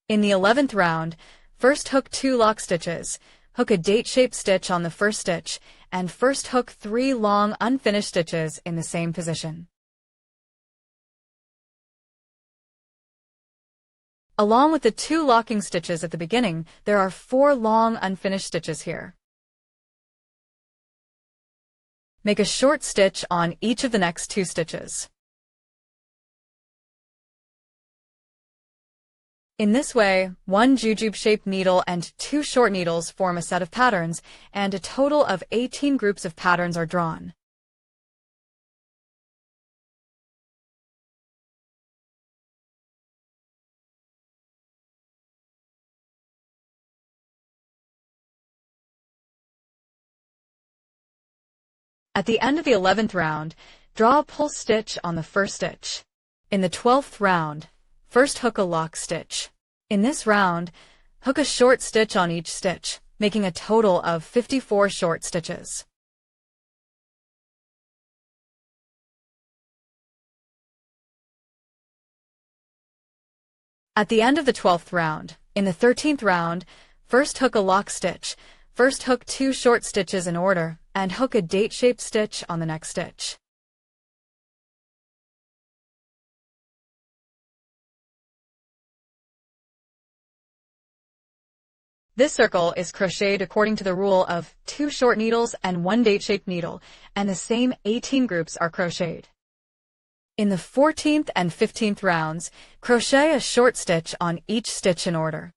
In the 11th round, first hook 2 lock stitches, hook a date-shaped stitch on the first stitch, and first hook 3 long unfinished stitches in the same position. Along with the 2 locking stitches at the beginning, there are 4 long unfinished stitches here. Make a short stitch on each of the next 2 stitches. In this way, 1 jujube-shaped needle and 2 short needles form a set of patterns, and a total of 18 groups of patterns are drawn. At the end of the 11th round, draw a pull stitch on the first stitch. In the 12th round, first hook a lock stitch. In this round, hook a short stitch on each stitch, making a total of 54 short stitches. At the end of the 12th round, in the 13th round, first hook a lock stitch, first hook 2 short stitches in order, and hook a date-shaped stitch on the next stitch. This circle is crocheted according to the rule of 2 short needles and 1 date-shaped needle, and the same 18 groups are crocheted. In the 14th and 15th rounds, crochet a short stitch on each stitch in order.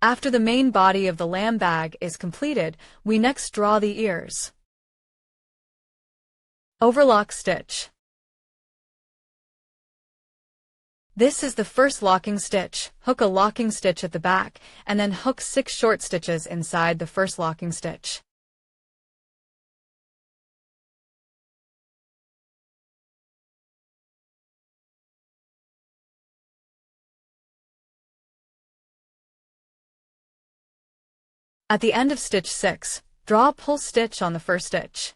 After the main body of the lamb bag is completed, we next draw the ears. Overlock stitch. This is the first locking stitch. Hook a locking stitch at the back, and then hook 6 short stitches inside the first locking stitch. At the end of stitch 6, draw a pull stitch on the first stitch.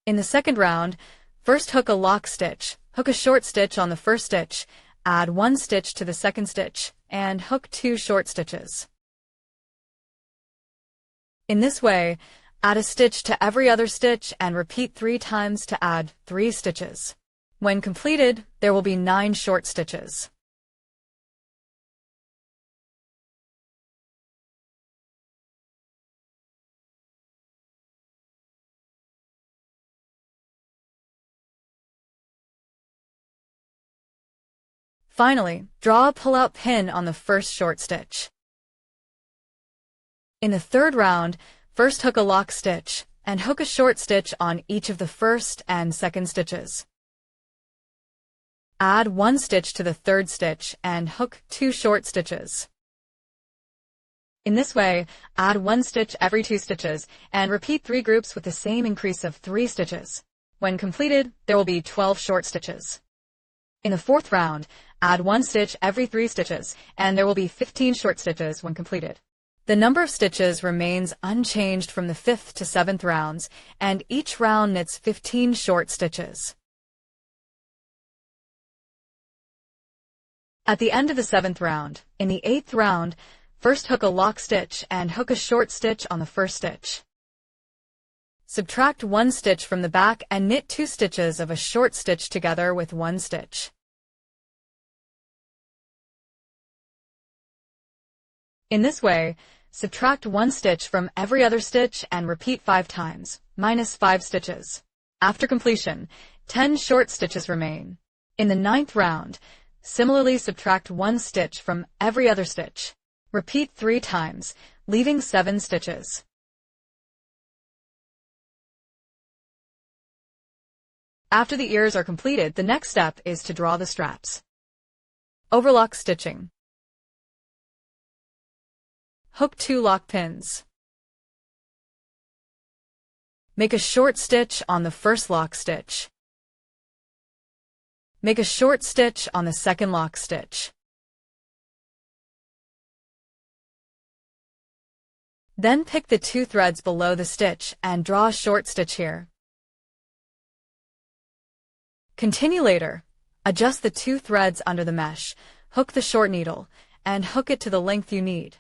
In the second round, first hook a lock stitch, hook a short stitch on the first stitch, add 1 stitch to the second stitch, and hook 2 short stitches. In this way, add a stitch to every other stitch and repeat 3 times to add 3 stitches. When completed, there will be 9 short stitches. Finally, draw a pull-out pin on the first short stitch. In the third round, first hook a lock stitch, and hook a short stitch on each of the first and second stitches. Add 1 stitch to the third stitch and hook 2 short stitches. In this way, add 1 stitch every 2 stitches, and repeat 3 groups with the same increase of 3 stitches. When completed, there will be 12 short stitches. In the fourth round, add 1 stitch every 3 stitches, and there will be 15 short stitches when completed. The number of stitches remains unchanged from the 5th to 7th rounds, and each round knits 15 short stitches. At the end of the 7th round, in the 8th round, first hook a lock stitch and hook a short stitch on the first stitch. Subtract 1 stitch from the back and knit 2 stitches of a short stitch together with 1 stitch. In this way, subtract 1 stitch from every other stitch and repeat 5 times, minus 5 stitches. After completion, 10 short stitches remain. In the 9th round, similarly subtract 1 stitch from every other stitch. Repeat 3 times, leaving 7 stitches. After the ears are completed, the next step is to draw the straps. Overlock stitching. Hook 2 lock pins. Make a short stitch on the first lock stitch. Make a short stitch on the second lock stitch. Then pick the 2 threads below the stitch and draw a short stitch here. Continue later. Adjust the 2 threads under the mesh, hook the short needle, and hook it to the length you need.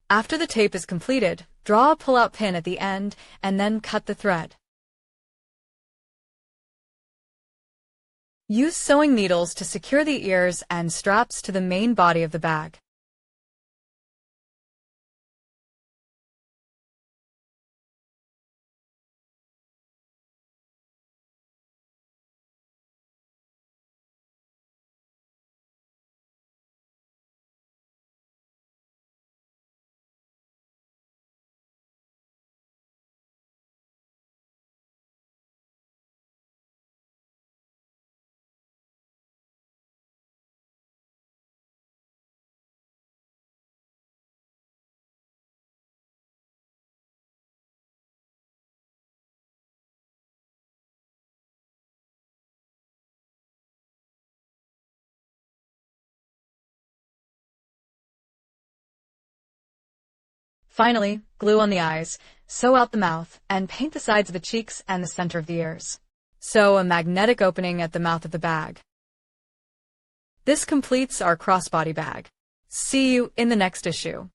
After the tape is completed, draw a pull-out pin at the end and then cut the thread. Use sewing needles to secure the ears and straps to the main body of the bag. Finally, glue on the eyes, sew out the mouth, and paint the sides of the cheeks and the center of the ears. Sew a magnetic opening at the mouth of the bag. This completes our crossbody bag. See you in the next issue.